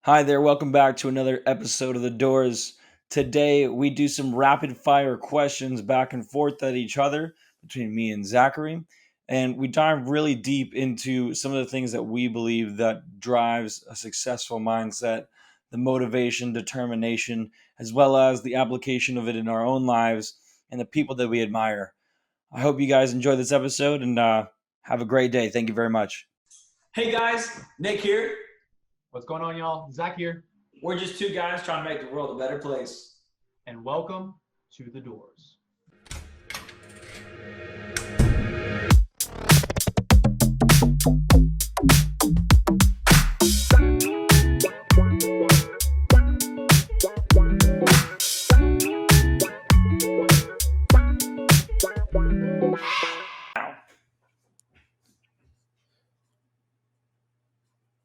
Hi there, welcome back to another episode of The Doors. Today we do some rapid fire questions back and forth at each other between me and Zachary, and we dive really deep into some of the things that we believe that drives a successful mindset, the motivation, determination, as well as the application of it in our own lives and the people that we admire. I hope you guys enjoy this episode and have a great day. Thank you very much. Hey guys, Nick here. What's going on, y'all? Zach here, We're just two guys trying to make the world a better place. and welcome to the Doors.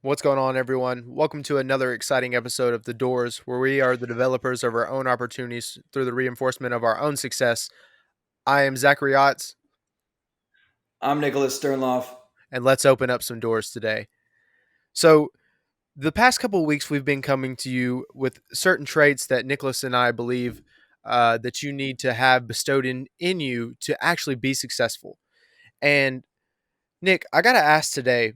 What's going on, everyone? Welcome to another exciting episode of The Doors, where we are the developers of our own opportunities through the reinforcement of our own success. I am Zachary Otts, I'm Nicholas Sternloff. and let's open up some doors today. So, the past couple of weeks, we've been coming to you with certain traits that Nicholas and I believe that you need to have bestowed in you to actually be successful. And, Nick, I got to ask today,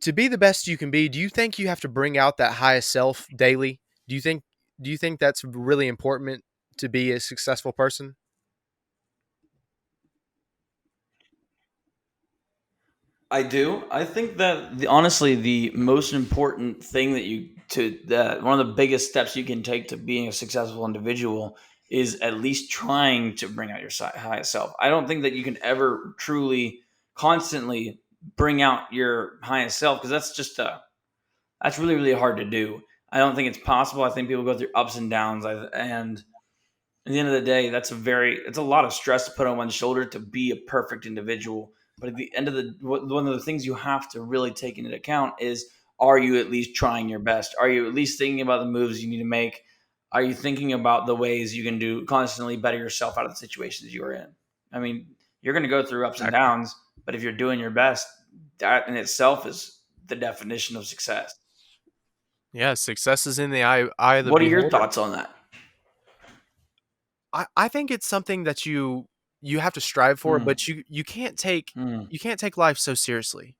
to be the best you can be, do you think you have to bring out that highest self daily? Do you think that's really important to be a successful person? I do. I think that honestly, the most important thing one of the biggest steps you can take to being a successful individual is at least trying to bring out your highest self. I don't think that you can ever truly, constantly bring out your highest self because that's really really hard to do. I don't think it's possible. I think people go through ups and downs, and at the end of the day, it's a lot of stress to put on one's shoulder to be a perfect individual. But at the end of one of the things you have to really take into account is, are you at least trying your best? Are you at least thinking about the moves you need to make? Are you thinking about the ways you can do constantly better yourself out of the situations you are in? I mean, you're going to go through ups and Exactly. downs, but if you're doing your best, that in itself is the definition of success. Yeah, success is in the eye of the What are your beholder. thoughts on that? I think it's something that you have to strive for, Hmm. but you can't take Hmm. you can't take life so seriously.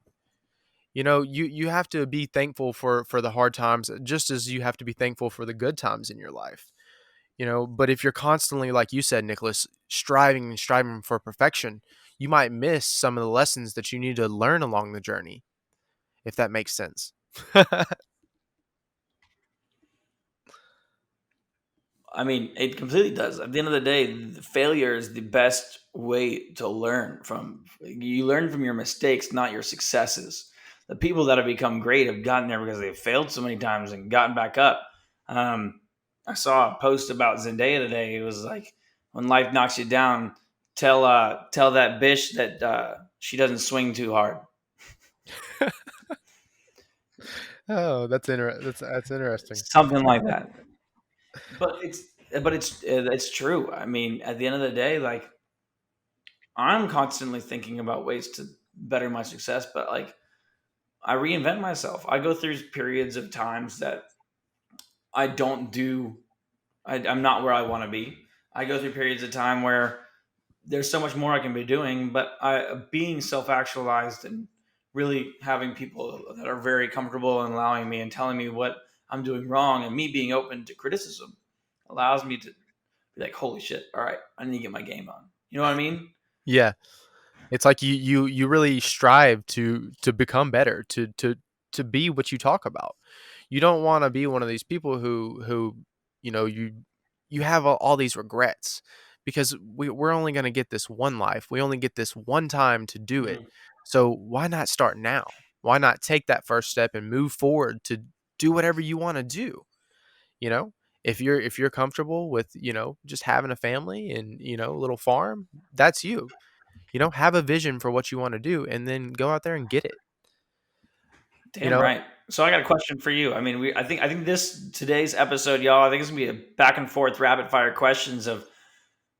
You have to be thankful for the hard times, just as you have to be thankful for the good times in your life. But if you're constantly, like you said, Nicholas, striving and striving for perfection, you might miss some of the lessons that you need to learn along the journey, if that makes sense. I mean, it completely does. At the end of the day, failure is the best way to learn from. You learn from your mistakes, not your successes. The people that have become great have gotten there because they've failed so many times and gotten back up. Um, I saw a post about Zendaya today. It was like, when life knocks you down, tell that bitch that she doesn't swing too hard. Oh, that's interesting. Something like that. But it's true. I mean, at the end of the day, like, I'm constantly thinking about ways to better my success, but like, I reinvent myself. I go through periods of times that I don't do. I'm not where I want to be. I go through periods of time where there's so much more I can be doing, but being self actualized and really having people that are very comfortable and allowing me and telling me what I'm doing wrong, and me being open to criticism allows me to be like, holy shit, all right, I need to get my game on. You know what I mean? Yeah, it's like you really strive to become better, to be what you talk about. You don't want to be one of these people who you know you have all these regrets, because we're only going to get this one life. We only get this one time to do it. Mhm. So why not start now? Why not take that first step and move forward to do whatever you want to do? You know, if you're comfortable with just having a family and a little farm, that's you. Have a vision for what you want to do, and then go out there and get it. You Damn know, right. So I got a question for you. I mean, I think this today's episode, y'all. I think it's gonna be a back and forth, rapid fire questions of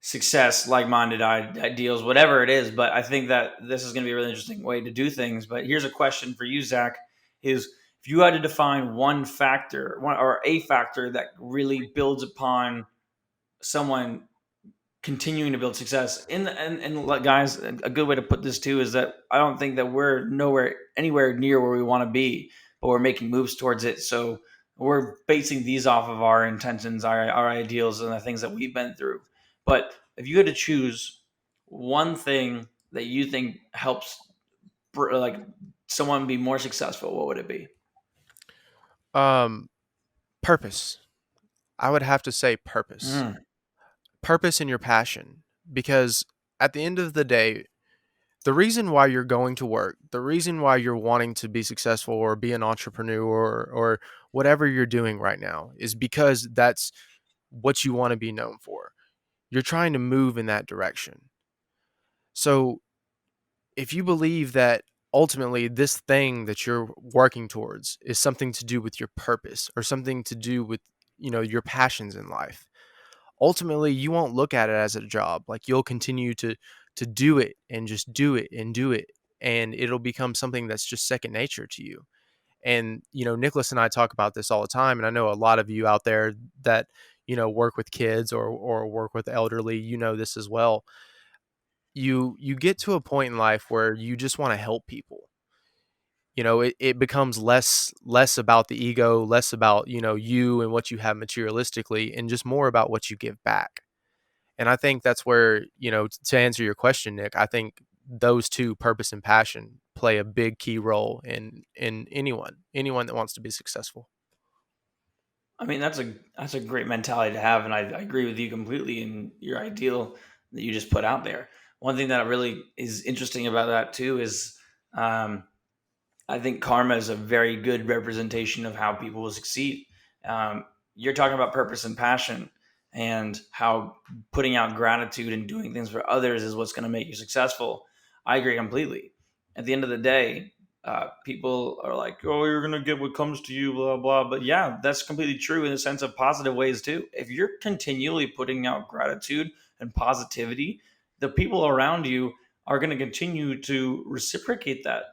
success, like-minded ideals, whatever it is. But I think that this is gonna be a really interesting way to do things. But here's a question for you, Zach: Is if you had to define one factor, one or a factor that really builds upon someone continuing to build success and like, guys, a good way to put this too is that I don't think that we're nowhere anywhere near where we want to be, but we're making moves towards it. So we're basing these off of our intentions, our ideals, and the things that we've been through. But if you had to choose one thing that you think helps like someone be more successful, what would it be? Um, Purpose. I would have to say purpose. Mm. Purpose in your passion. Because at the end of the day, the reason why you're going to work, the reason why you're wanting to be successful or be an entrepreneur or whatever you're doing right now is because that's what you want to be known for. You're trying to move in that direction. So if you believe that ultimately this thing that you're working towards is something to do with your purpose or something to do with, your passions in life, ultimately you won't look at it as a job. Like you'll continue to do it and just do it and do it, and it'll become something that's just second nature to you. And Nicholas and I talk about this all the time, and I know a lot of you out there that work with kids or work with elderly, this as well. You get to a point in life where you just want to help people. It becomes less about the ego, less about you and what you have materialistically, and just more about what you give back. And I think that's where, to answer your question, Nick, I think those two, purpose and passion, play a big key role in anyone that wants to be successful. I mean, that's a great mentality to have, and I agree with you completely in your ideal that you just put out there. One thing that really is interesting about that too is um, I think karma is a very good representation of how people will succeed. You're talking about purpose and passion, and how putting out gratitude and doing things for others is what's going to make you successful. I agree completely. At the end of the day, people are like, "Oh, you're going to get what comes to you," blah blah. But yeah, that's completely true in the sense of positive ways too. If you're continually putting out gratitude and positivity, the people around you are going to continue to reciprocate that.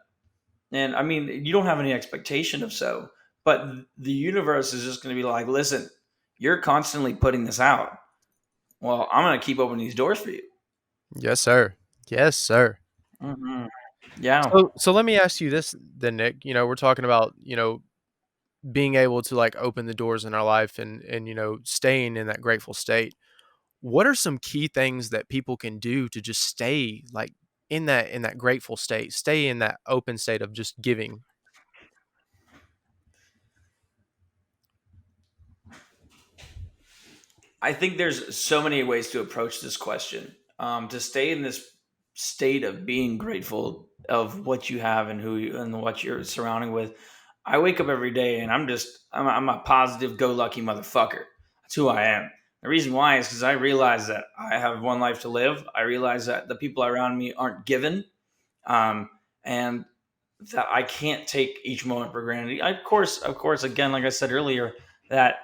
And I mean, you don't have any expectation of so, but the universe is just going to be like, listen, you're constantly putting this out. Well, I'm going to keep opening these doors for you. Yes, sir. Yes, sir. Hmm. Yeah. So let me ask you this then, Nick. We're talking about, being able to like open the doors in our life and staying in that grateful state. What are some key things that people can do to just stay like in that grateful state, stay in that open state of just giving? I think there's so many ways to approach this question. To stay in this state of being grateful of what you have and who you and what you're surrounding with. I wake up every day and I'm a positive, go lucky motherfucker. That's who I am. The reason why is because I realize that I have one life to live. I realize that the people around me aren't given, and that I can't take each moment for granted. Of course, again, like I said earlier, that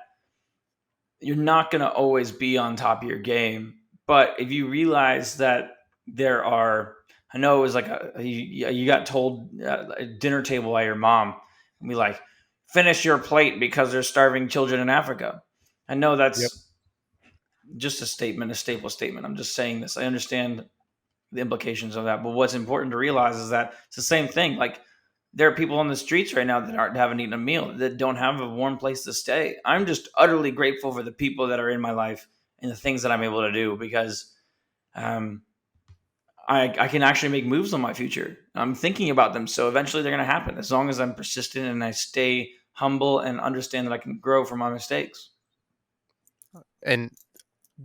you're not going to always be on top of your game. But if you realize that there are, I know it was like you got told at a dinner table by your mom, and be like, finish your plate because there's starving children in Africa. I know Yep. that's just a statement, a staple statement. I'm just saying this. I understand the implications of that. But what's important to realize is that it's the same thing. Like there are people on the streets right now that haven't eaten a meal, that don't have a warm place to stay. I'm just utterly grateful for the people that are in my life and the things that I'm able to do because um, I can actually make moves on my future. I'm thinking about them. So eventually they're going to happen as long as I'm persistent and I stay humble and understand that I can grow from my mistakes. And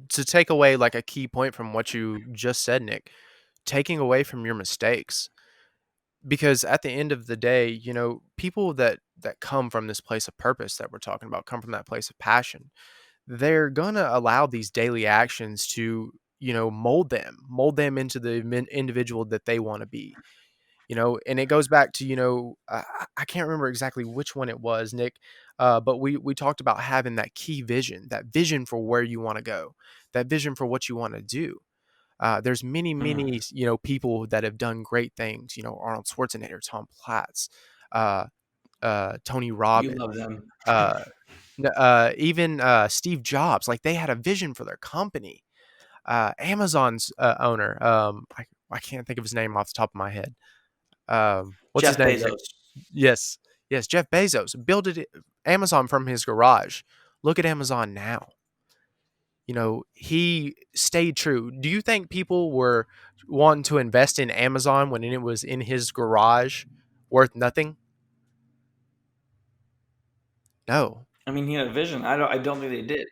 to take away like a key point from what you just said, Nick, taking away from your mistakes. Because at the end of the day, people that come from this place of purpose that we're talking about, come from that place of passion, they're gonna allow these daily actions to, mold them into the individual that they want to be. And it goes back to, I can't remember exactly which one it was, Nick, but we talked about having that key vision, that vision for where you want to go, that vision for what you want to do. There's many, people that have done great things. Arnold Schwarzenegger, Tom Platz, uh, Tony You Robbins, love them. uh, even Steve Jobs. Like they had a vision for their company. Amazon's owner, I can't think of his name off the top of my head. What's his Jeff name, Nick? Bezos. Yes, yes, Jeff Bezos built Amazon from his garage. Look at Amazon now. He stayed true. Do you think people were wanting to invest in Amazon when it was in his garage, worth nothing? No. I mean, he had a vision. I don't think they did.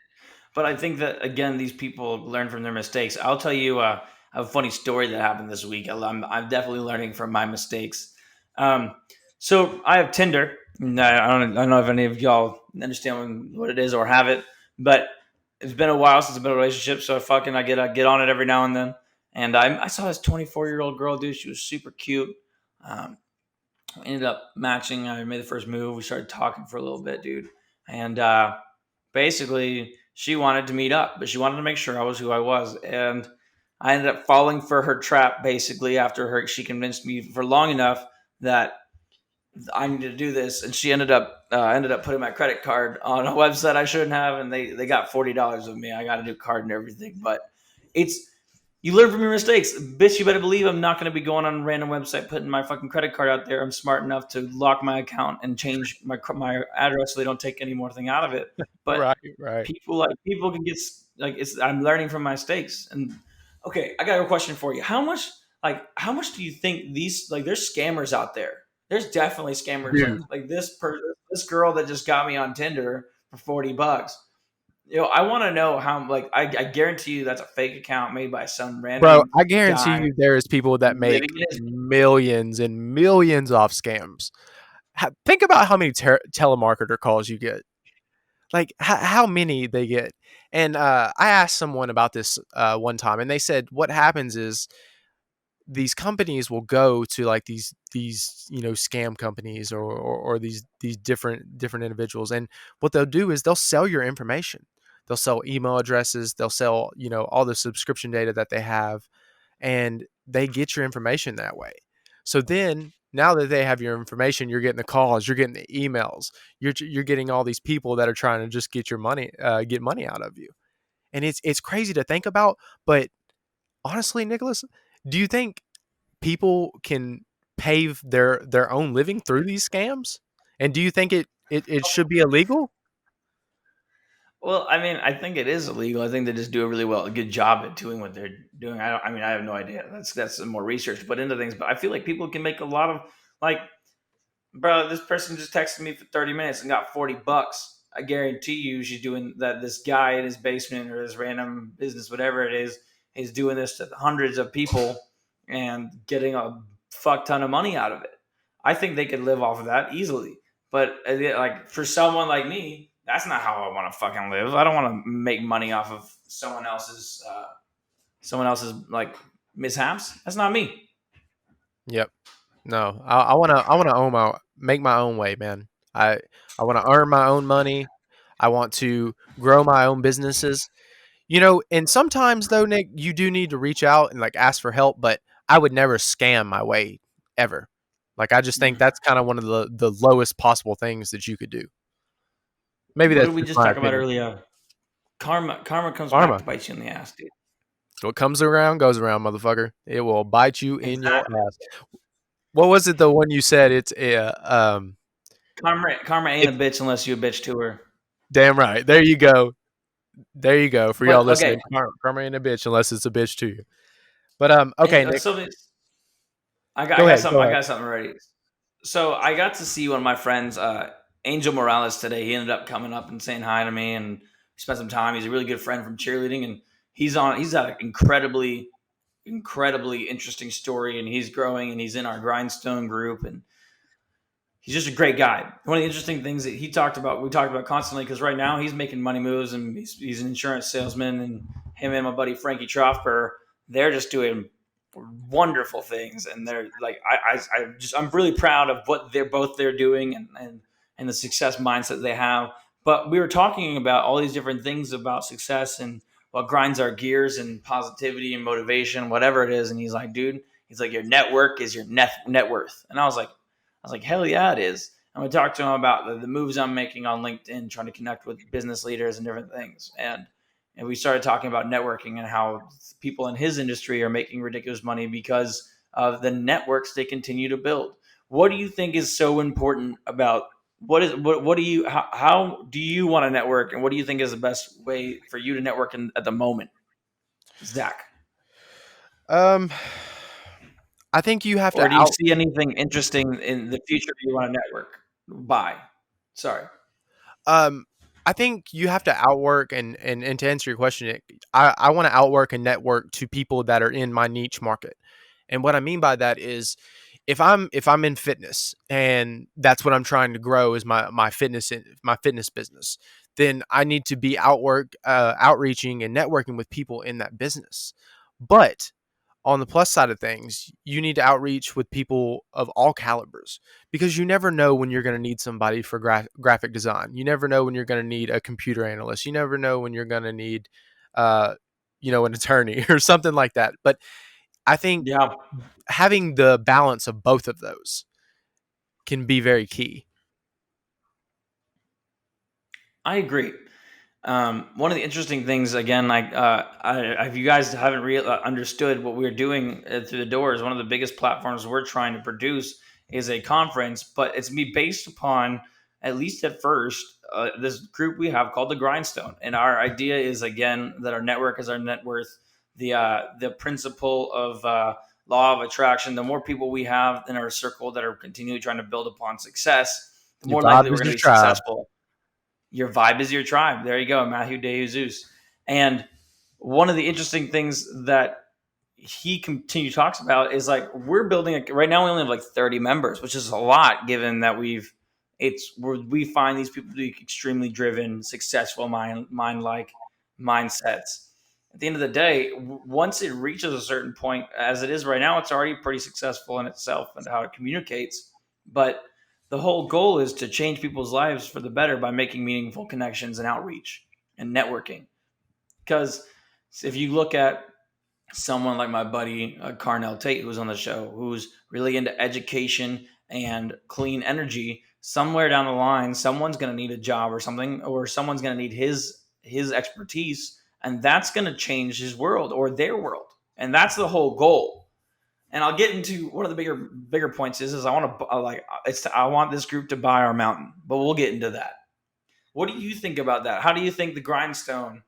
But I think that again, these people learn from their mistakes. I'll tell you a funny story that happened this week. I'm definitely learning from my mistakes. Um, so I have Tinder. And I don't know if any of y'all understand what it is or have it, but it's been a while since I've been in a relationship. So I get on it every now and then. And I saw this 24-year-old girl, dude. She was super cute. Um, Ended up matching. I made the first move. We started talking for a little bit, dude. And basically, she wanted to meet up, but she wanted to make sure I was who I was. And I ended up falling for her trap, basically, after she convinced me for long enough that I needed to do this. And she ended up putting my credit card on a website I shouldn't have, and they got $40 of me. I got a new card and everything, but it's you learn from your mistakes. Bitch, you better believe I'm not going to be going on a random website putting my fucking credit card out there. I'm smart enough to lock my account and change my address so they don't take any more thing out of it. But Right, right. people can get I'm learning from my mistakes. And okay, I got a question for you. How much do you think there's scammers out there? There's definitely scammers Dude, like this girl that just got me on Tinder for $40. I want to know how. I guarantee you that's a fake account made by some bro, random I guarantee guy you there is people that living make in his. millions and millions off scams. Think about how many telemarketer calls you get. Like how many they get. And I asked someone about this one time, and they said what happens is these companies will go to like these scam companies or these different individuals, and what they'll do is they'll sell your information. They'll sell email addresses, they'll sell all the subscription data that they have, and they get your information that way. So then now that they have your information, you're getting the calls, you're getting the emails, you're getting all these people that are trying to just get your money, get money out of you. And it's crazy to think about. But honestly, Nicholas, do you think people can pave their own living through these scams? And do you think it should be illegal? Well, I mean, I think it is illegal. I think they just do a good job at doing what they're doing. I mean, I have no idea. That's some more research put into things, but I feel like people can make a lot of like, bro. This person just texted me for 30 minutes and got $40. I guarantee you, she's doing that. This guy in his basement or this random business, whatever it is doing this to hundreds of people and getting a fuck ton of money out of it. I think they could live off of that easily. But like for someone like me, that's not how I want to fucking live. I don't want to make money off of someone else's like mishaps. That's not me. Yep. No, I wanna own make my own way, man. I want to earn my own money. I want to grow my own businesses. And sometimes though, Nick, you do need to reach out and like ask for help, but I would never scam my way ever. Like I just think Mm. that's kind of one of the lowest possible things that you could do. Maybe What that's did we just just my talk about opinion. earlier? Karma comes back Karma. to bite you in the ass, dude. What comes around goes around, motherfucker. It will bite you in your Exactly. ass. What was it? The one you said? It's Karma ain't if a bitch unless you a bitch to her. damn right. There you go. There you go. For y'all But okay, listening, karma ain't a bitch unless it's a bitch to you. But okay, and Nick, so I got go I got ahead. something Go I ahead. got something ready. So I got to see one of my friends, Angel Morales, today. He ended up coming up and saying hi to me, and we spent some time. He's a really good friend from cheerleading, and He's got an incredibly interesting story, and he's growing, and he's in our grindstone group, and he's just a great guy. One of the interesting things that we talked about constantly, because right now he's making money moves, and he's an insurance salesman, and him and my buddy Frankie Trofper, they're just doing wonderful things, and they're like, I'm really proud of what they're doing, and the success mindset they have. But we were talking about all these different things about success and what grinds our gears and positivity and motivation, whatever it is. And he's like, dude, your network is your net worth. And I was like, hell yeah, it is. And we talked to him about the moves I'm making on LinkedIn, trying to connect with business leaders and different things. And we started talking about networking and how people in his industry are making ridiculous money because of the networks they continue to build. What do you think is so important about what do you how do you want to network, and what do you think is the best way for you to network at the moment, Zach? Um, I think you have to Or do you out. see anything interesting in the future you want to network by? Sorry. Um, I think you have to outwork and to answer your question, I want to outwork and network to people that are in my niche market. And what I mean by that is if I'm in fitness and that's what I'm trying to grow is my fitness business, then I need to be outreaching and networking with people in that business. But on the plus side of things, you need to outreach with people of all calibers because you never know when you're going to need somebody for graphic design. You never know when you're going to need a computer analyst. You never know when you're going to need, uh, an attorney or something like that. But I think Yeah, having the balance of both of those can be very key. I agree. One of the interesting things, again, if you guys haven't understood what we're doing through the doors, one of the biggest platforms we're trying to produce is a conference, but it's me based upon, at least at first, this group we have called the Grindstone, and our idea is again that our network is our net worth. The principle of law of attraction. The more people we have in our circle that are continually trying to build upon success, the Your more vibe likely we're is going to your be tribe. successful. Your vibe is your tribe. There you go, Matthew De Jesus. And one of the interesting things that he talks about is like we're building right now. We only have like 30 members, which is a lot given that we find these people to be extremely driven, successful mind mindsets. At the end of the day, once it reaches a certain point, as it is right now, it's already pretty successful in itself and how it communicates. But the whole goal is to change people's lives for the better by making meaningful connections and outreach and networking. Because if you look at someone like my buddy Carnell Tate, who's on the show, who's really into education and clean energy, somewhere down the line, someone's going to need a job or something, or someone's going to need his expertise, and that's going to change his world or their world, and that's the whole goal. And I'll get into one of the bigger points is I want to I want this group to buy our mountain, but we'll get into that. What do you think about that? How do you think the Grindstone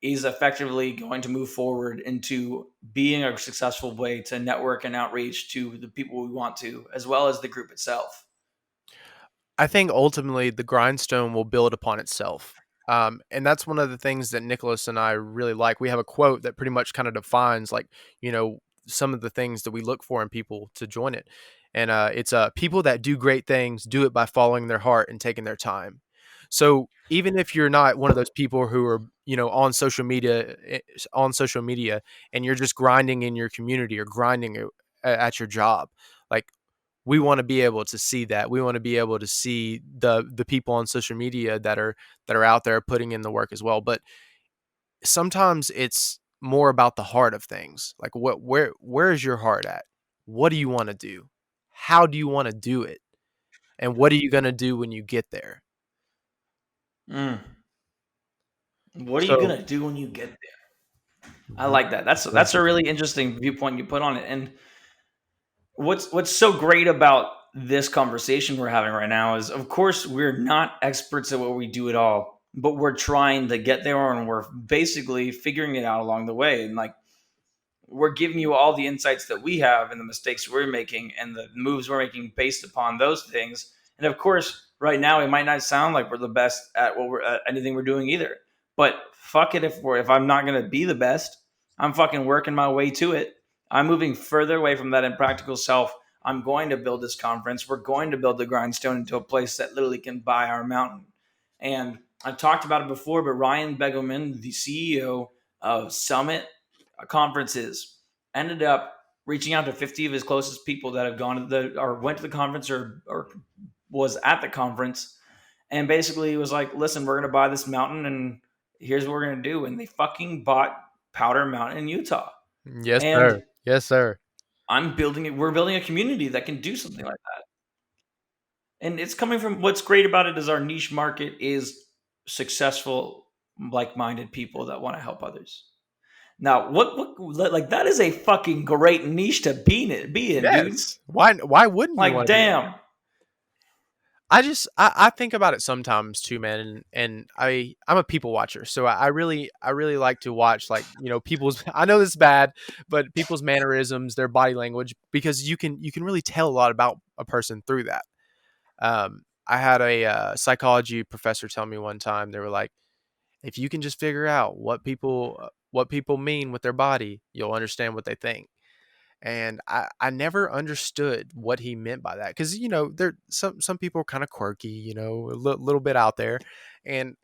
is effectively going to move forward into being a successful way to network and outreach to the people we want to, as well as the group itself? I think ultimately the grindstone will build upon itself. And that's one of the things that Nicholas and I really like. We have a quote that pretty much kind of defines, like, some of the things that we look for in people to join it. And it's people that do great things do it by following their heart and taking their time. So even if you're not one of those people who are, on social media, and you're just grinding in your community or grinding at your job, like, we want to be able to see that. We want to be able to see the people on social media that are out there putting in the work as well. But sometimes it's more about the heart of things. Like, where is your heart at? What do you want to do? How do you want to do it? And what are you going to do when you get there? Mm. What are you So, gonna do when you get there? I Mhm. like that. That's a really interesting viewpoint you put on it. And what's so great about this conversation we're having right now is, of course, we're not experts at what we do at all, but we're trying to get there, and we're basically figuring it out along the way. And like we're giving you all the insights that we have and the mistakes we're making and the moves we're making based upon those things. And of course, right now it might not sound like we're the best at what we're at anything we're doing either. But fuck it, if I'm not gonna be the best, I'm fucking working my way to it. I'm moving further away from that impractical self. I'm going to build this conference. We're going to build the grindstone into a place that literally can buy our mountain. And I've talked about it before, but Ryan Begelman, the CEO of Summit conferences, ended up reaching out to 50 of his closest people that have gone to the or went to the conference or was at the conference, and basically was like, listen, we're going to buy this mountain and here's what we're going to do. And they fucking bought Powder Mountain in Utah. yes, And sir. Yes, sir. we're building a community that can do something like that. And it's coming from what's great about it is our niche market is successful, like-minded people that want to help others. Now, what like that is a fucking great niche to be in, dude. Yes. Why wouldn't you Like, want to do that? damn, I think about it sometimes too, man, and I'm a people watcher, so I really like to watch, like, people's. I know this is bad, but people's mannerisms, their body language, because you can really tell a lot about a person through that. I had a psychology professor tell me one time, they were like, if you can just figure out what people mean with their body, you'll understand what they think. And I never understood what he meant by that, because there some people are kind of quirky, a little bit out there. And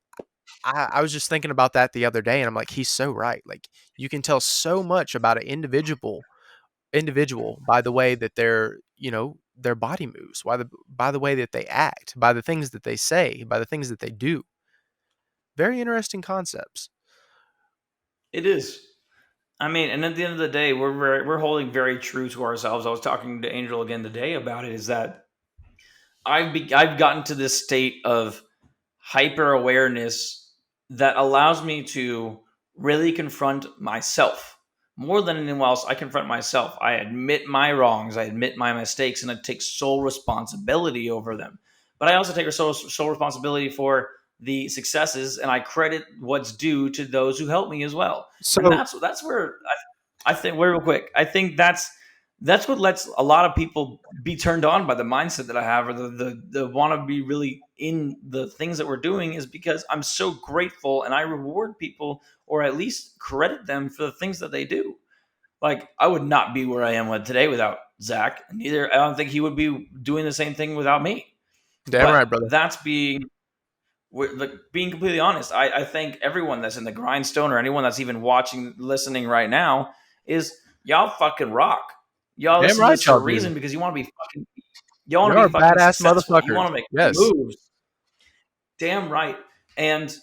I was just thinking about that the other day, and I'm like, he's so right. Like, you can tell so much about an individual by the way that their body moves, by the way that they act, by the things that they say, by the things that they do. Very interesting concepts. it is. I mean, and at the end of the day, we're holding very true to ourselves. I was talking to Angel again today about it. Is that I've gotten to this state of hyper awareness that allows me to really confront myself more than anyone else. I confront myself. I admit my wrongs. I admit my mistakes, and I take sole responsibility over them. But I also take sole responsibility for the successes, and I credit what's due to those who help me as well. And So that's where I think, real quick, I think that's what lets a lot of people be turned on by the mindset that I have, or the want to be really in the things that we're doing, is because I'm so grateful and I reward people, or at least credit them for the things that they do. Like, I would not be where I am with today without Zach. Neither I don't think he would be doing the same thing without me. damn But right, brother. that's like, being completely honest. I think everyone that's in the grindstone, or anyone that's even watching, listening right now, is y'all fucking rock. Y'all Damn listen to right, this for y'all a do. reason, because you want to Y'all be are fucking badass successful. You motherfuckers. want to make Yes. moves. Damn right. And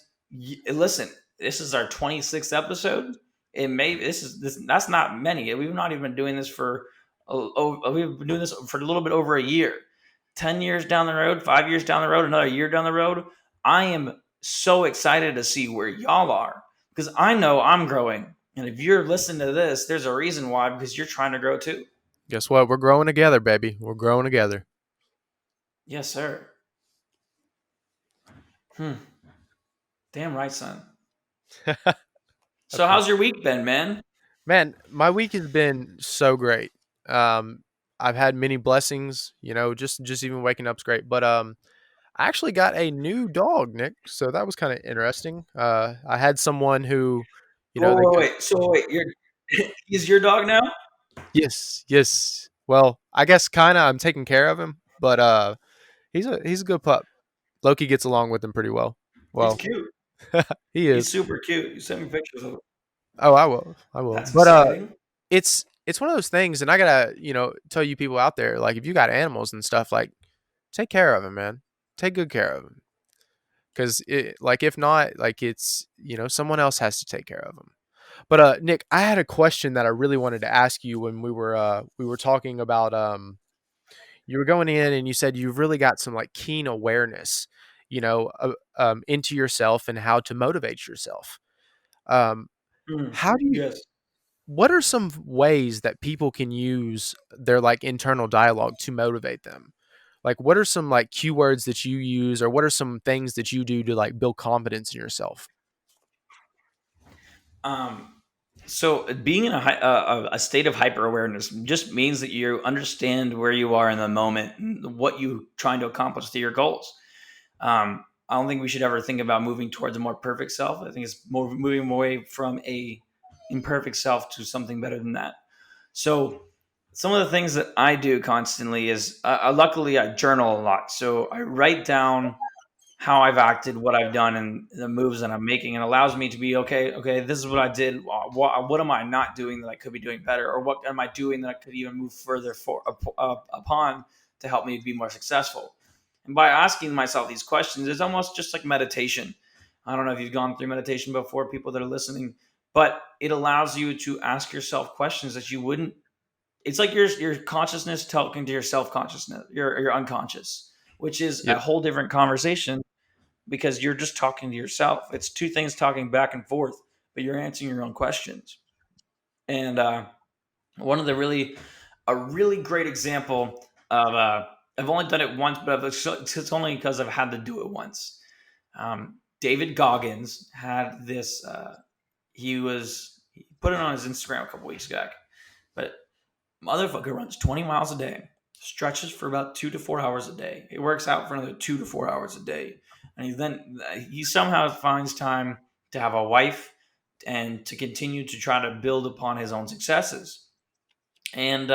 listen, this is our 26th episode. It may this that's not many. We've not even been doing this for we've been doing this for a little bit over a year. 10 years down the road, 5 years down the road, another year down the road, I am so excited to see where y'all are, because I know I'm growing. And if you're listening to this, there's a reason why, because you're trying to grow too. Guess what? We're growing together, baby. We're growing together. Yes, sir. Hmm. Damn right, son. So Okay. how's your week been, man? Man, my week has been so great. Um, I've had many blessings, just even waking up's great. But I actually got a new dog, Nick. So that was kind of interesting. I had someone who, Oh, they wait, wait. So wait, you're he's your dog now? yes, yes. Well, I guess kind of I'm taking care of him, but he's a good pup. Loki gets along with him pretty well. He's Well, cute. he He's is. super cute. You sent me pictures of him. Oh, I will. I will. That's But exciting. it's one of those things, and I gotta tell you people out there, like, if you got animals and stuff, like, take care of them, man. Take good care of them, because like, if not, like, it's someone else has to take care of them. But Nick, I had a question that I really wanted to ask you when we were talking about you were going in and you said you've really got some, like, keen awareness, into yourself and how to motivate yourself. Um, how do you Yes. what are some ways that people can use their, like, internal dialogue to motivate them? Like, what are some, like, keywords that you use, or what are some things that you do to, like, build confidence in yourself? Um, so being in a state of hyper awareness just means that you understand where you are in the moment and what you trying to accomplish to your goals. I don't think we should ever think about moving towards a more perfect self. I think it's more moving away from a imperfect self to something better than that. So some of the things that I do constantly is, luckily I journal a lot. So I write down how I've acted, what I've done, and the moves that I'm making. It allows me to be okay. Okay, this is what I did. What am I not doing that I could be doing better, or what am I doing that I could even move further upon to help me be more successful? And by asking myself these questions, it's almost just like meditation. I don't know if you've gone through meditation before, people that are listening, but it allows you to ask yourself questions that you wouldn't. It's like your consciousness talking to your self consciousness, your unconscious, which is a Yep. whole different conversation because you're just talking to yourself. It's two things talking back and forth, but you're answering your own questions. And one of the really, a really great example of, I've only done it once, but it's only because I've had to do it once. David Goggins had this. He put it on his Instagram a couple weeks back, but motherfucker runs 20 miles a day, stretches for about 2 to 4 hours a day. It works out for another 2 to 4 hours a day, and he somehow finds time to have a wife and to continue to try to build upon his own successes. And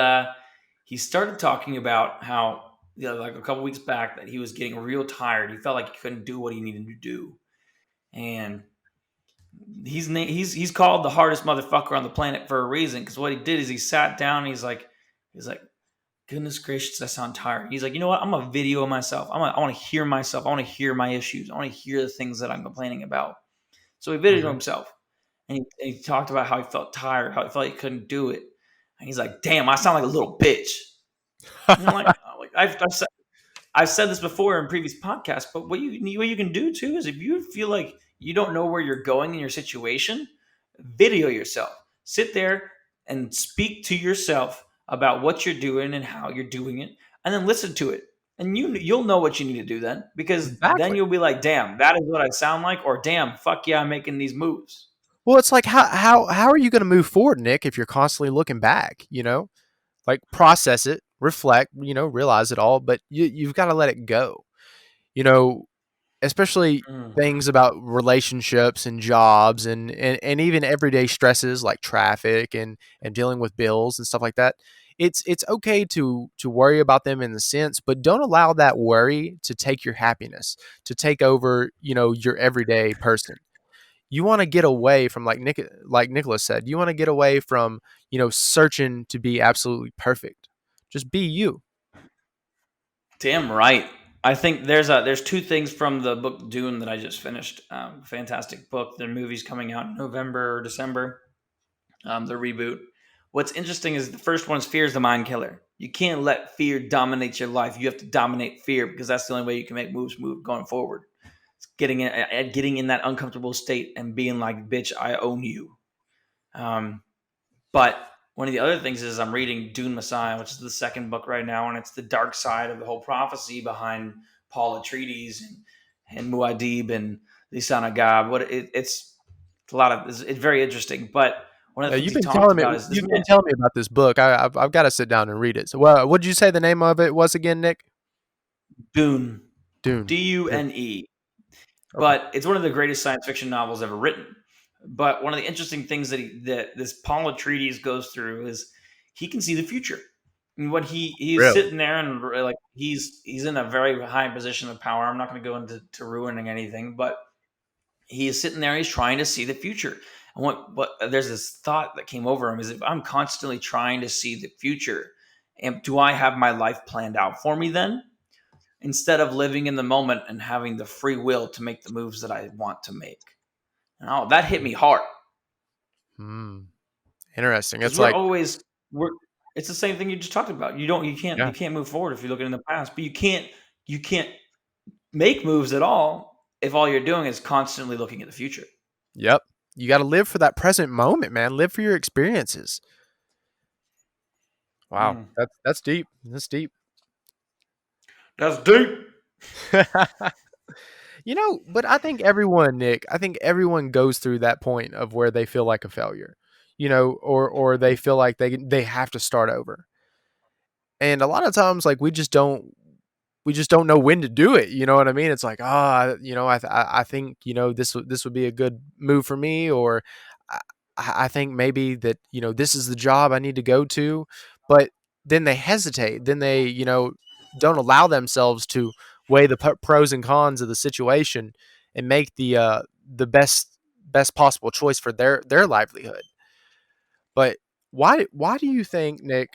he started talking about how, like a couple weeks back, that he was getting real tired. He felt like he couldn't do what he needed to do, and he's called the hardest motherfucker on the planet for a reason. Because what he did is he sat down. And he's like, goodness gracious, I sound tired. He's like, you know what? I'm gonna video myself. I want to hear myself. I want to hear my issues. I want to hear the things that I'm complaining about. So he videoed Hmm. himself, and he talked about how he felt tired, how he felt he couldn't do it. And he's like, damn, I sound like a little bitch. And I'm like I've said this before in previous podcasts, but what you can do too is if you feel like you don't know where you're going in your situation, video yourself. Sit there and speak to yourself about what you're doing and how you're doing it, and then listen to it. And you'll know what you need to do then, because then Exactly. you'll be like, "Damn, that is what I sound like," or "Damn, fuck yeah, I'm making these moves." Well, it's like how are you going to move forward, Nick, if you're constantly looking back? Like process it, reflect, realize it all, but you've got to let it go. You know, especially Mm. things about relationships and jobs and even everyday stresses like traffic and dealing with bills and stuff like that. It's okay to worry about them in the sense, but don't allow that worry to take your happiness, to take over, your everyday person. You want to get away from, like Nicholas said, you want to get away from, searching to be absolutely perfect. Just be you. Damn right. I think there's two things from the book Dune that I just finished. Fantastic book. The movie's coming out in November or December. The reboot. What's interesting is the first one's fear is the mind killer. You can't let fear dominate your life. You have to dominate fear because that's the only way you can make moves move going forward. It's getting in that uncomfortable state and being like, "Bitch, I own you." Um, but one of the other things is I'm reading Dune Messiah, which is the second book right now, and it's the dark side of the whole prophecy behind Paul Atreides and Muad'Dib and Lisan Agab. It's a lot of it's very interesting. But one of the things You've he been talked telling me about is this you've been man telling me about this book. I've got to sit down and read it. So, what did you say the name of it was again, Nick? Dune, Dune. Dune. Dune. Okay. But it's one of the greatest science fiction novels ever written. But one of the interesting things that this Paul Atreides goes through is he can see the future. And what he's Really? sitting there and like he's in a very high position of power. I'm not going to go into ruining anything, but he is sitting there. He's trying to see the future. And what there's this thought that came over him is if I'm constantly trying to see the future, and do I have my life planned out for me then? Instead of living in the moment and having the free will to make the moves that I want to make. And that hit me hard Hmm. Interesting. because It's like, we're it's the same thing you just talked about. yeah. You can't move forward if you're looking in the past, but you can't make moves at all if all you're doing is constantly looking at the future. Yep. You got to live for that present moment, man. Live for your experiences. Wow. Mm. That's deep. That's deep. That's deep. But I think everyone, Nick, I think everyone goes through that point of where they feel like a failure, or they feel like they have to start over. And a lot of times, like we just don't know when to do it. You know what I mean? It's like, I think this would be a good move for me, or I, I think maybe that this is the job I need to go to, but then they hesitate. Then they don't allow themselves to weigh the pros and cons of the situation and make the best possible choice for their livelihood. But why do you think, Nick?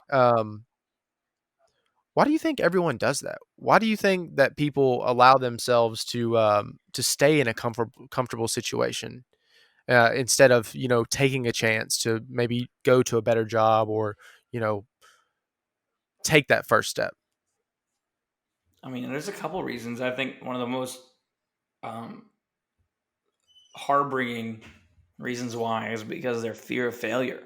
Why do you think everyone does that? Why do you think that people allow themselves to stay in a comfortable situation instead of taking a chance to maybe go to a better job or you know take that first step? I mean, there's a couple reasons. I think one of the most um, heartbreaking reasons why is because their fear of failure.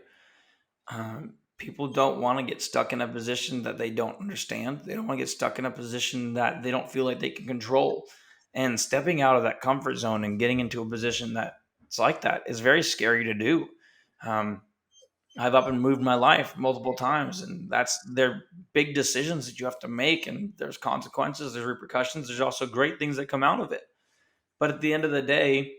People don't want to get stuck in a position that they don't understand. They don't want to get stuck in a position that they don't feel like they can control. And stepping out of that comfort zone and getting into a position that it's like that is very scary to do. Um, I've up and moved my life multiple times, and they're big decisions that you have to make, and there's consequences, there's repercussions, there's also great things that come out of it. But at the end of the day,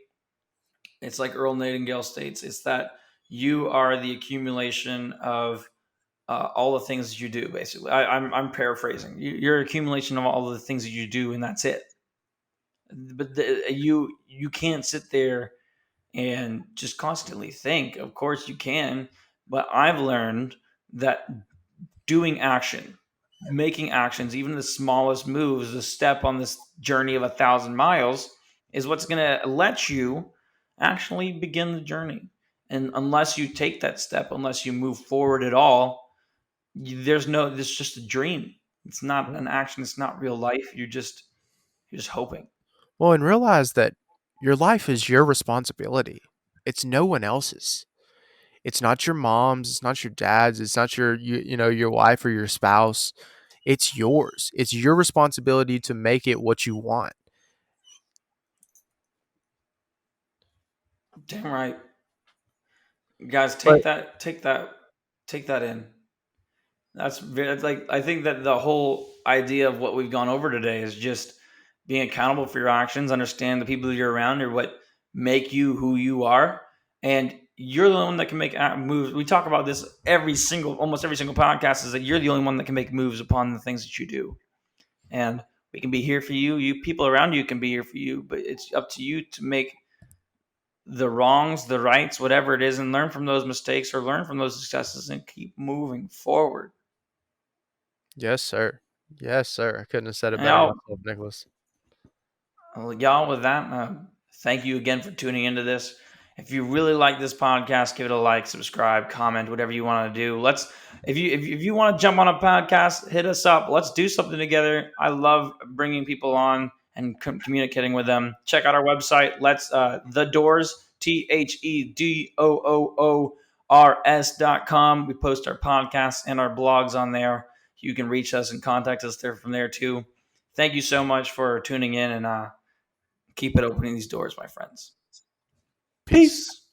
it's like Earl Nightingale states, it's that you are the accumulation of all the things that you do. Basically, I'm paraphrasing. You're an accumulation of all the things that you do, and that's it. But you can't sit there and just constantly think. Of course, you can, but I've learned that doing action, making actions, even the smallest moves, a step on this journey of 1,000 miles, is what's going to let you actually begin the journey. And unless you take that step, unless you move forward at all, there's just a dream. It's not an action. It's not real life. You're just hoping. Well, and realize that your life is your responsibility. It's no one else's. It's not your mom's, it's not your dad's, it's not your wife or your spouse. It's yours. It's your responsibility to make it what you want. Damn right, guys. But Take that in. That's like I think that the whole idea of what we've gone over today is just being accountable for your actions, understand the people you're around are what make you who you are, and you're the one that can make moves. We talk about this almost every single podcast is that you're the only one that can make moves upon the things that you do, and we can be here for you. You people around you can be here for you, but it's up to you to make the wrongs, the rights, whatever it is, and learn from those mistakes or learn from those successes and keep moving forward. yes, sir. Yes, sir. I couldn't have said it And better y'all, myself, Nicholas. well, y'all, with that, thank you again for tuning into this. If you really like this podcast, give it a like, subscribe, comment, whatever you want to do. If you want to jump on a podcast, hit us up. Let's do something together. I love bringing people on and communicating with them. Check out our website. The Doors TheDoors.com. We post our podcasts and our blogs on there. You can reach us and contact us there from there too. Thank you so much for tuning in and keep it opening these doors, my friends. Peace. Peace.